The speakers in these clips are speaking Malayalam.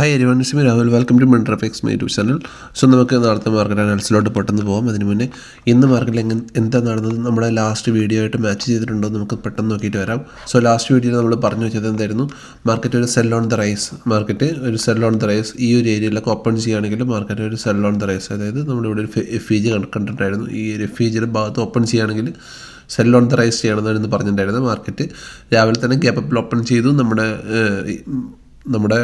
Hi everyone, it's me Rahul. Welcome to മെൻട്രഫിക്സ് മൈ യൂട്യൂബ് ചാനൽ. സോ നമുക്ക് നാളത്തെ മാർക്കറ്റ് അനാലിസിലോട്ട് പെട്ടെന്ന് പോകാം. അതിന് മുന്നേ ഇന്ന് മാർക്കറ്റിൽ എന്താ നടന്നത്, നമ്മുടെ ലാസ്റ്റ് വീഡിയോ ആയിട്ട് മാച്ച് ചെയ്തിട്ടുണ്ടോ നമുക്ക് പെട്ടെന്ന് നോക്കിയിട്ട് വരാം. സോ ലാസ്റ്റ് വീഡിയോയിൽ നമ്മൾ പറഞ്ഞു വെച്ചത് എന്തായിരുന്നു, മാർക്കറ്റ് ഒരു sell on the rise, market ഒരു സെൽ ഓൺ ദ റൈസ് ഈ ഒരു ഏരിയയിലൊക്കെ ഓപ്പൺ ചെയ്യുകയാണെങ്കിൽ മാർക്കറ്റ് ഒരു സെൽ ഓൺ ദ റൈസ്, അതായത് നമ്മളിവിടെ ഒരു FEG കണ്ടിട്ടുണ്ടായിരുന്നു. ഈ ഒരു FEGയുടെ ഭാഗത്ത് ഓപ്പൺ ചെയ്യുകയാണെങ്കിൽ സെൽ ഓൺ ദ റൈസ് ചെയ്യണമെന്ന് പറഞ്ഞിട്ടുണ്ടായിരുന്നു. മാർക്കറ്റ് രാവിലെ തന്നെ ഗ്യാപ്പ് അപ്പിൽ ഓപ്പൺ ചെയ്തു. നമ്മുടെ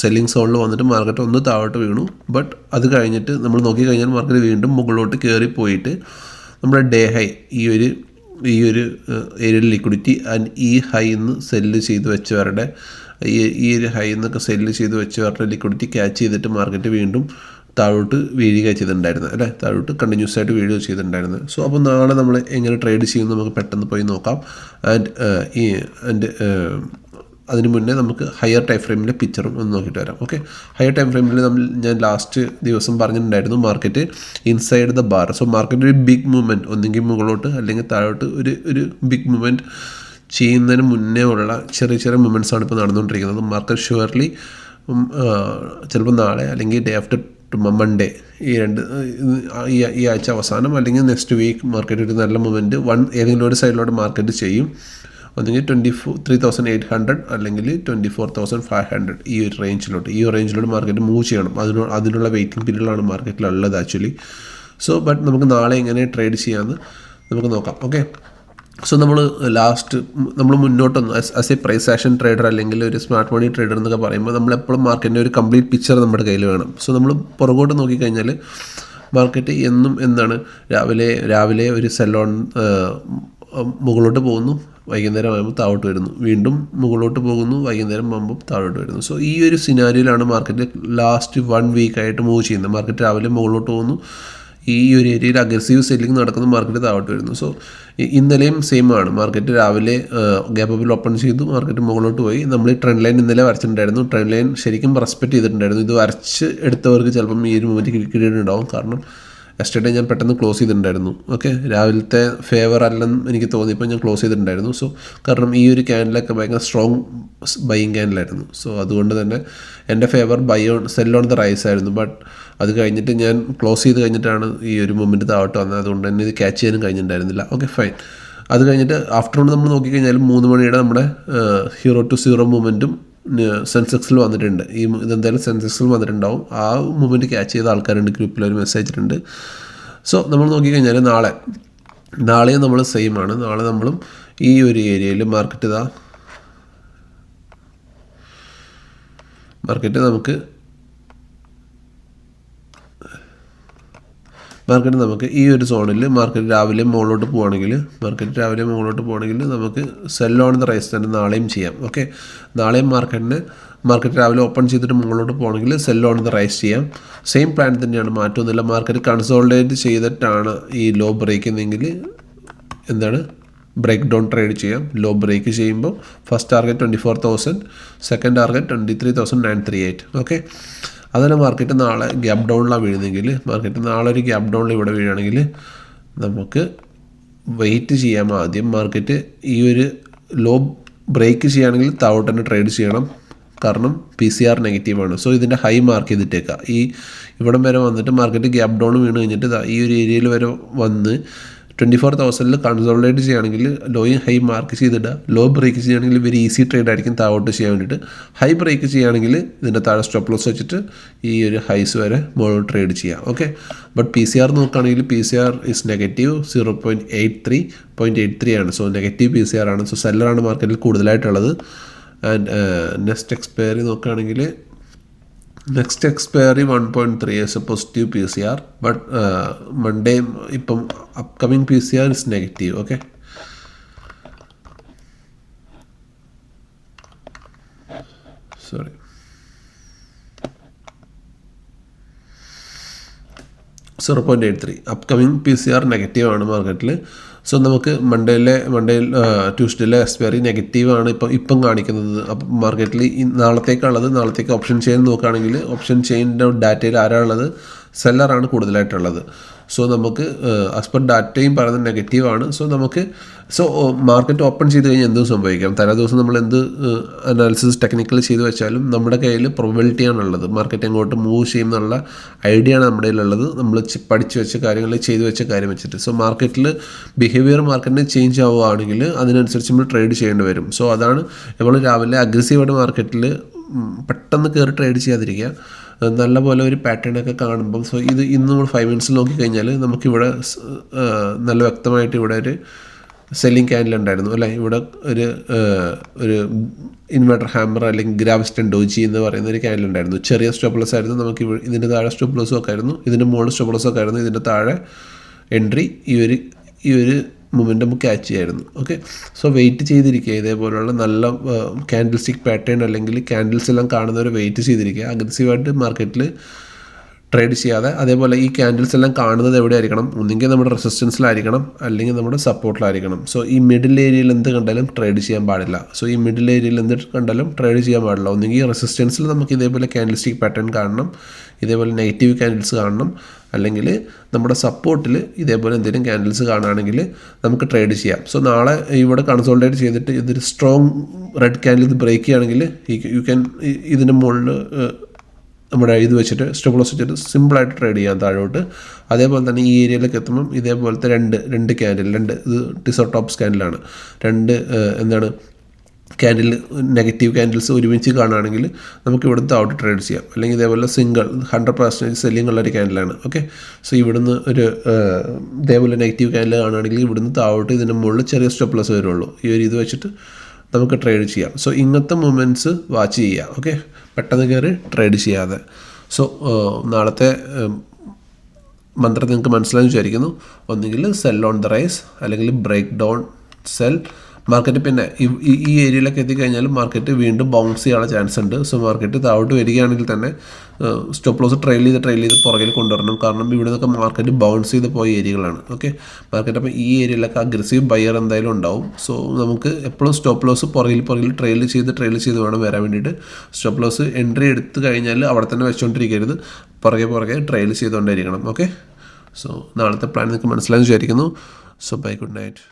സെല്ലിംഗ് സോണിൽ വന്നിട്ട് മാർക്കറ്റ് ഒന്ന് താഴോട്ട് വീണു. ബട്ട് അത് കഴിഞ്ഞിട്ട് നമ്മൾ നോക്കിക്കഴിഞ്ഞാൽ മാർക്കറ്റ് വീണ്ടും മുകളിലോട്ട് കയറി പോയിട്ട് നമ്മുടെ ഡേ ഹൈ ഈ ഒരു ഏരിയയിൽ ലിക്വിഡിറ്റി ആൻഡ് ഈ ഹൈ നിന്ന് സെല്ല് ചെയ്ത് വെച്ചവരുടെ ഈ ഒരു ഹൈ എന്നൊക്കെ സെല്ല് ചെയ്ത് വെച്ചവരുടെ ലിക്വിഡിറ്റി ക്യാച്ച് ചെയ്തിട്ട് മാർക്കറ്റ് വീണ്ടും താഴോട്ട് വീഴുക ചെയ്തിട്ടുണ്ടായിരുന്നത് അല്ലേ, താഴോട്ട് കണ്ടിന്യൂസ് ആയിട്ട് വീഴുക ചെയ്തിട്ടുണ്ടായിരുന്നത്. സോ അപ്പോൾ നാളെ നമ്മൾ എങ്ങനെ ട്രേഡ് ചെയ്യുമെന്ന് നമുക്ക് പെട്ടെന്ന് പോയി നോക്കാം. അതിന് മുന്നേ നമുക്ക് ഹയർ ടൈം ഫ്രെയിമിലെ പിക്ചറും ഒന്ന് നോക്കിയിട്ട് വരാം. ഓക്കെ, ഹയർ ടൈം ഫ്രെയിമിൽ ഞാൻ ലാസ്റ്റ് ദിവസം പറഞ്ഞിട്ടുണ്ടായിരുന്നു market inside the bar. So market ഒരു ബിഗ് മൂവ്മെൻറ്റ്, ഒന്നെങ്കിൽ മുകളിലോട്ട് അല്ലെങ്കിൽ താഴോട്ട് ഒരു ബിഗ് മൂവ്മെൻറ്റ് ചെയ്യുന്നതിന് മുന്നേ ഉള്ള ചെറിയ ചെറിയ മൂവ്മെൻറ്റ്സാണ് ഇപ്പോൾ നടന്നുകൊണ്ടിരിക്കുന്നത്. മാർക്കറ്റ് ഷുവർലി ചിലപ്പോൾ നാളെ അല്ലെങ്കിൽ ഡേ ആഫ്റ്റർ മൺഡേ ഈ ആഴ്ച അവസാനം അല്ലെങ്കിൽ നെക്സ്റ്റ് വീക്ക് മാർക്കറ്റ് ഒരു നല്ല മൂവ്മെൻറ്റ് ഏതെങ്കിലും ഒരു സൈഡിലോട്ട് മാർക്കറ്റ് ചെയ്യും. ഒന്നെങ്കിൽ 23,800 അല്ലെങ്കിൽ 24,500 ഈ ഒരു റേഞ്ചിലോട്ട് മാർക്കറ്റ് മൂവ് ചെയ്യണം. അതിനുള്ള വെയിറ്റിംഗ് പീരീഡിലാണ് മാർക്കറ്റിലുള്ളത് ആക്ച്വലി. സോ ബട്ട് നമുക്ക് നാളെ എങ്ങനെ ട്രേഡ് ചെയ്യാമെന്ന് നമുക്ക് നോക്കാം. ഓക്കെ, സോ നമ്മൾ മുന്നോട്ടൊന്ന് as a price action trader അല്ലെങ്കിൽ ഒരു സ്മാർട്ട് മണി ട്രേഡർ എന്നൊക്കെ പറയുമ്പോൾ നമ്മളെപ്പോഴും മാർക്കറ്റിൻ്റെ ഒരു കംപ്ലീറ്റ് പിക്ചർ നമ്മുടെ കയ്യിൽ വേണം. സോ നമ്മൾ പുറകോട്ട് നോക്കിക്കഴിഞ്ഞാൽ മാർക്കറ്റ് എന്നും എന്താണ് രാവിലെ ഒരു സെല്ലോൺ മുകളിലോട്ട് പോകുന്നു, വൈകുന്നേരം ആകുമ്പോൾ താഴോട്ട് വരുന്നു, വീണ്ടും മുകളിലോട്ട് പോകുന്നു, വൈകുന്നേരം ആകുമ്പോൾ താഴോട്ട് വരുന്നു. സോ ഈ ഒരു സിനാരിയോയിലാണ് മാർക്കറ്റ് ലാസ്റ്റ് 1 വീക്കായിട്ട് മൂവ് ചെയ്യുന്നത്. മാർക്കറ്റ് രാവിലെ മുകളിലോട്ട് പോകുന്നു, ഈ ഒരു ഏരിയയിൽ അഗ്രസീവ് സെല്ലിംഗ് നടക്കുന്ന, മാർക്കറ്റ് താഴോട്ട് വരുന്നു. സോ ഇന്നലെയും സെയിം ആണ്. മാർക്കറ്റ് രാവിലെ ഗ്യാപ്പ് അപ്പിൽ ഓപ്പൺ ചെയ്തു, മാർക്കറ്റ് മുകളിലോട്ട് പോയി. നമ്മൾ ഈ ട്രെൻഡ് ലൈൻ ഇന്നലെ വരച്ചിട്ടുണ്ടായിരുന്നു. ട്രെൻഡ് ലൈൻ ശരിക്കും റെസ്പെക്റ്റ് ചെയ്തിട്ടുണ്ടായിരുന്നു. ഇത് വരച്ച് എടുത്തവർക്ക് ചിലപ്പം ഈ ഒരു മൂവ്മെൻറ്റ് കിട്ടിയിട്ട് ഉണ്ടാവും. കാരണം യെസ്റ്റർഡേ ഞാൻ പെട്ടെന്ന് ക്ലോസ് ചെയ്തിട്ടുണ്ടായിരുന്നു. ഓക്കെ, രാവിലത്തെ ഫേവർ അല്ലെന്ന് എനിക്ക് തോന്നിയപ്പോൾ ഞാൻ ക്ലോസ് ചെയ്തിട്ടുണ്ടായിരുന്നു. സോ കാരണം ഈ ഒരു ക്യാൻഡിലൊക്കെ ഭയങ്കര സ്ട്രോങ് ബൈയിങ് ക്യാൻഡിലായിരുന്നു. സോ അതുകൊണ്ട് തന്നെ എൻ്റെ favour sell on the rise ആയിരുന്നു. ബട്ട് അത് കഴിഞ്ഞിട്ട് ഞാൻ ക്ലോസ് ചെയ്ത് കഴിഞ്ഞിട്ടാണ് ഈ ഒരു മൂവ്മെൻറ്റ് താഴോട്ട് വന്നത്. അതുകൊണ്ട് തന്നെ ഇത് ക്യാച്ച് ചെയ്യാനും കഴിഞ്ഞിട്ടുണ്ടായിരുന്നില്ല. Okay fine. അത് കഴിഞ്ഞിട്ട് ആഫ്റ്റർനൂൺ നമ്മൾ നോക്കിക്കഴിഞ്ഞാൽ 3 മണിയുടെ നമ്മുടെ 0 to 0 മൂവ്മെൻറ്റും സെൻസെക്സിൽ വന്നിട്ടുണ്ട്. ഇതെന്തായാലും സെൻസെക്സിൽ വന്നിട്ടുണ്ടാവും. ആ മൂവ്മെൻറ്റ് ക്യാച്ച് ചെയ്ത ആൾക്കാരുണ്ട്, ഗ്രൂപ്പിൽ ഒരു മെസ്സേജ് ഇട്ടുണ്ട്. സോ നമ്മൾ നോക്കിക്കഴിഞ്ഞാൽ നാളെയും നമ്മൾ സെയിം ആണ്. നാളെ നമ്മളും ഈ ഒരു ഏരിയയിൽ മാർക്കറ്റ് നമുക്ക് ഈ ഒരു സോണിൽ മാർക്കറ്റ് രാവിലെ മുകളിലോട്ട് പോവുകയാണെങ്കിൽ നമുക്ക് സെൽ ഓൺ ദ റൈസ് തന്നെ നാളെയും ചെയ്യാം. ഓക്കെ, നാളെയും മാർക്കറ്റ് രാവിലെ ഓപ്പൺ ചെയ്തിട്ട് മുകളിലോട്ട് പോകണമെങ്കിൽ സെൽ ഓൺ ദ റൈസ് ചെയ്യാം. സെയിം പ്ലാൻ തന്നെയാണ്, മാറ്റമൊന്നുമില്ല. മാർക്കറ്റ് കൺസോളിഡേറ്റ് ചെയ്തിട്ടാണ് ഈ ലോ ബ്രേക്ക് ചെയ്യുന്നതെങ്കിൽ ബ്രേക്ക് ഡൗൺ ട്രേഡ് ചെയ്യാം. ലോ ബ്രേക്ക് ചെയ്യുമ്പോൾ first target 24,000, second target 23,938. Okay, അതന്നെ മാർക്കറ്റ് നാളെ ഗ്യാപ്പ് ഡൗണിലാണ് വീഴുന്നെങ്കിൽ, മാർക്കറ്റ് നാളെ ഒരു ഗ്യാപ്പ് ഡൗണിൽ ഇവിടെ വീഴുകയാണെങ്കിൽ നമുക്ക് വെയിറ്റ് ചെയ്യാം. ആദ്യം മാർക്കറ്റ് ഈ ഒരു ലോ ബ്രേക്ക് ചെയ്യുകയാണെങ്കിൽ താഴോട്ട് തന്നെ ട്രേഡ് ചെയ്യണം. കാരണം PCR നെഗറ്റീവാണ്. സോ ഇതിൻ്റെ ഹൈ മാർക്ക് ചെയ്തിട്ടേക്കുക. ഇവിടം വരെ വന്നിട്ട് മാർക്കറ്റ് ഗ്യാപ്പ് ഡൗൺ വീണ് കഴിഞ്ഞിട്ട് ഈ ഒരു ഏരിയയിൽ വരെ വന്ന് 24,000 കൺസോളിഡേറ്റ് ചെയ്യുകയാണെങ്കിൽ ലോയും ഹൈ മാർക്ക് ചെയ്തിടുക. ലോ ബ്രേക്ക് ചെയ്യുകയാണെങ്കിൽ വെരി ഈസി ട്രേഡ് ആയിരിക്കും താഴോട്ട് ചെയ്യാൻ വേണ്ടിയിട്ട്. ഹൈ ബ്രേക്ക് ചെയ്യുകയാണെങ്കിൽ ഇതിൻ്റെ താഴെ സ്റ്റോപ്പ് ലോസ് വെച്ചിട്ട് ഈ ഒരു ഹൈസ് വരെ മുകളിൽ ട്രേഡ് ചെയ്യാം. ഓക്കെ, ബട്ട് PCR നോക്കുകയാണെങ്കിൽ PCR ഇസ് നെഗറ്റീവ് 0.83 ആണ്. സോ നെഗറ്റീവ് PCR ആണ്. സോ സെല്ലറാണ് മാർക്കറ്റിൽ കൂടുതലായിട്ടുള്ളത്. ആൻഡ് നെക്സ്റ്റ് എക്സ്പയറി നോക്കുകയാണെങ്കിൽ 1.3 is a positive PCR, but Monday ഇപ്പം upcoming PCR is negative. Okay, sorry, upcoming PCR negative ആണ് മാർക്കറ്റിൽ. സോ നമുക്ക് ട്യൂസ്ഡേയിലെ എക്സ്പയറി നെഗറ്റീവാണ് ഇപ്പം കാണിക്കുന്നത്. അപ്പം മാർക്കറ്റിൽ നാളത്തേക്ക് ഓപ്ഷൻ ചെയിൻ നോക്കുകയാണെങ്കിൽ ഓപ്ഷൻ ചെയിൻ്റെ ഡാറ്റയിൽ ആരാളുള്ളത്, സെല്ലറാണ് കൂടുതലായിട്ടുള്ളത്. സോ നമുക്ക് ആസ് പെർ ഡാറ്റയും പറയുന്നത് നെഗറ്റീവാണ്. സോ മാർക്കറ്റ് ഓപ്പൺ ചെയ്ത് കഴിഞ്ഞാൽ എന്തും സംഭവിക്കാം. തലേ ദിവസം നമ്മൾ എന്ത് അനാലിസിസ് ടെക്നിക്കൽ ചെയ്ത് വെച്ചാലും നമ്മുടെ കയ്യിൽ പ്രോബബിലിറ്റിയാണുള്ളത്. മാർക്കറ്റ് എങ്ങോട്ട് മൂവ് ചെയ്യും എന്നുള്ള ഐഡിയ ആണ് നമ്മുടെ കയ്യിലുള്ളത്, നമ്മൾ പഠിച്ചു വെച്ച കാര്യങ്ങൾ, ചെയ്തു വെച്ച കാര്യം വെച്ചിട്ട്. സോ മാർക്കറ്റിൽ ബിഹേവിയർ മാർക്കറ്റിന് ചേഞ്ച് ആവുകയാണെങ്കിൽ അതിനനുസരിച്ച് നമ്മൾ ട്രേഡ് ചെയ്യേണ്ടി വരും. സോ അതാണ് നമ്മൾ രാവിലെ അഗ്രസീവായിട്ട് മാർക്കറ്റിൽ പെട്ടെന്ന് കയറി ട്രേഡ് ചെയ്യാതിരിക്കുക. നല്ല പോലെ ഒരു പാറ്റേണൊക്കെ കാണുമ്പം, സോ ഇത് ഇന്ന് നമ്മൾ 5 മിനിറ്റ്സിൽ നോക്കിക്കഴിഞ്ഞാൽ നമുക്കിവിടെ നല്ല വ്യക്തമായിട്ട് ഇവിടെ ഒരു സെല്ലിംഗ് ക്യാൻഡിൽ ഉണ്ടായിരുന്നു അല്ലേ. ഇവിടെ ഒരു ഇൻവെർട്ടർ ഹാമർ അല്ലെങ്കിൽ ഗ്രാവിസ്റ്റൺ ഡോജി എന്ന് പറയുന്ന ഒരു ക്യാൻഡിൽ ഉണ്ടായിരുന്നു. ചെറിയ സ്റ്റോപ്പ് ലോസ് ആയിരുന്നു. നമുക്ക് ഇതിൻ്റെ താഴെ സ്റ്റോപ്പ് ലോസും ഒക്കെ ആയിരുന്നു, ഇതിൻ്റെ മുകളിൽ സ്റ്റോപ്പ് ലോസും ഒക്കെ ആയിരുന്നു. ഇതിൻ്റെ താഴെ എൻട്രി ഈ ഒരു മൊമെൻറ്റം ക്യാച്ച് ചെയ്യായിരുന്നു. ഓക്കെ, സോ വെയിറ്റ് ചെയ്തിരിക്കുക. ഇതേപോലുള്ള നല്ല ക്യാൻഡിൽ സ്റ്റിക്ക് പാറ്റേൺ അല്ലെങ്കിൽ ക്യാൻഡിൽസ് എല്ലാം കാണുന്നവർ വെയിറ്റ് ചെയ്തിരിക്കുക. അഗ്രസീവായിട്ട് മാർക്കറ്റിൽ ട്രേഡ് ചെയ്യാതെ. അതേപോലെ ഈ ക്യാൻഡിൽസ് എല്ലാം കാണുന്നത് എവിടെ ആയിരിക്കണം? ഒന്നുകിൽ നമ്മുടെ റെസിസ്റ്റൻസിലായിരിക്കണം അല്ലെങ്കിൽ നമ്മുടെ സപ്പോർട്ടിലായിരിക്കണം. സോ ഈ മിഡിൽ ഏരിയയിൽ എന്ത് കണ്ടാലും ട്രേഡ് ചെയ്യാൻ പാടില്ല. സോ ഈ മിഡിൽ ഏരിയയിൽ എന്ത് കണ്ടാലും ട്രേഡ് ചെയ്യാൻ പാടില്ല. ഒന്നുകിൽ റെസിസ്റ്റൻസിൽ നമുക്ക് ഇതേപോലെ ക്യാൻഡിൽ സ്റ്റിക്ക് പാറ്റേൺ കാണണം, ഇതേപോലെ നെഗറ്റീവ് ക്യാൻഡിൽസ് കാണണം, അല്ലെങ്കിൽ നമ്മുടെ സപ്പോർട്ടിൽ ഇതേപോലെ എന്തെങ്കിലും ക്യാൻഡിൽസ് കാണുകയാണെങ്കിൽ നമുക്ക് ട്രേഡ് ചെയ്യാം. സോ നാളെ ഇവിടെ കൺസോൾട്ടേറ്റ് ചെയ്തിട്ട് ഇതൊരു സ്ട്രോങ് റെഡ് ക്യാൻഡിൽ ഇത് ബ്രേക്ക് ചെയ്യുകയാണെങ്കിൽ യു ക്യാൻ ഇതിൻ്റെ മുകളിൽ നമ്മുടെ ഇത് വെച്ചിട്ട് സ്റ്റോപ്പ് ലോസ് വെച്ചിട്ട് സിമ്പിളായിട്ട് ട്രേഡ് ചെയ്യാം താഴോട്ട്. അതേപോലെ തന്നെ ഈ ഏരിയയിലേക്ക് എത്തുമ്പം ഇതേപോലത്തെ രണ്ട് ക്യാൻഡിൽ, ഇത് ടിസോടോപ്സ് ക്യാൻഡിലാണ്. ക്യാൻഡിൽ നെഗറ്റീവ് ക്യാൻഡിൽസ് ഒരുമിച്ച് കാണുകയാണെങ്കിൽ നമുക്ക് ഇവിടുന്ന് താഴോട്ട് ട്രേഡ് ചെയ്യാം. അല്ലെങ്കിൽ ഇതേപോലെ സിംഗിൾ 100% സെല്ലിംഗ് ഉള്ളൊരു ക്യാൻഡിലാണ്. ഓക്കെ, സോ ഇവിടുന്ന് ഇതേപോലെ നെഗറ്റീവ് ക്യാൻഡിൽ കാണുകയാണെങ്കിൽ ഇവിടുന്ന് താഴോട്ട് ഇതിൻ്റെ മുകളിൽ ചെറിയ സ്റ്റോപ്പ് ലോസ് വരുള്ളൂ. ഈ ഒരു ഇത് വെച്ചിട്ട് നമുക്ക് ട്രേഡ് ചെയ്യാം. സോ ഇങ്ങനത്തെ മൂമെൻറ്റ്സ് വാച്ച് ചെയ്യുക. ഓക്കെ, പെട്ടെന്ന് കയറി ട്രേഡ് ചെയ്യാതെ. സോ നാളത്തെ മന്ത്രം നിങ്ങൾക്ക് മനസ്സിലായെന്ന് വിചാരിക്കുന്നു. ഒന്നുകിൽ സെൽ ഓൺ ദ റൈസ് അല്ലെങ്കിൽ ബ്രേക്ക് ഡൗൺ സെൽ. മാർക്കറ്റ് പിന്നെ ഈ ഏരിയയിലൊക്കെ എത്തിക്കഴിഞ്ഞാൽ മാർക്കറ്റ് വീണ്ടും ബൗൺസ് ചെയ്യാനുള്ള ചാൻസ് ഉണ്ട്. സോ മാർക്കറ്റ് താഴോട്ട് വരികയാണെങ്കിൽ തന്നെ സ്റ്റോപ്പ് ലോസ് ട്രെയിൽ ചെയ്ത് പുറകിൽ കൊണ്ടുവരണം. കാരണം ഇവിടെ നിന്നൊക്കെ മാർക്കറ്റ് ബൗൺസ് ചെയ്ത് പോയ ഏരിയകളാണ്. ഓക്കെ, മാർക്കറ്റ് അപ്പോൾ ഈ ഏരിയയിലൊക്കെ അഗ്രസീവ് ബയർ എന്തായാലും ഉണ്ടാവും. സോ നമുക്ക് എപ്പോഴും സ്റ്റോപ്പ് ലോസ് പുറകിൽ ട്രെയിൽ ചെയ്ത് വേണം വരാൻ വേണ്ടിയിട്ട്. സ്റ്റോപ്പ് ലോസ് എൻട്രി എടുത്ത് കഴിഞ്ഞാൽ അവിടെ തന്നെ വെച്ചുകൊണ്ടിരിക്കരുത്, പുറകെ ട്രെയിൽ ചെയ്തുകൊണ്ടിരിക്കണം. ഓക്കെ, സോ നാളത്തെ പ്ലാൻ നിങ്ങൾക്ക് മനസ്സിലായെന്ന് വിചാരിക്കുന്നു. So bye, good night.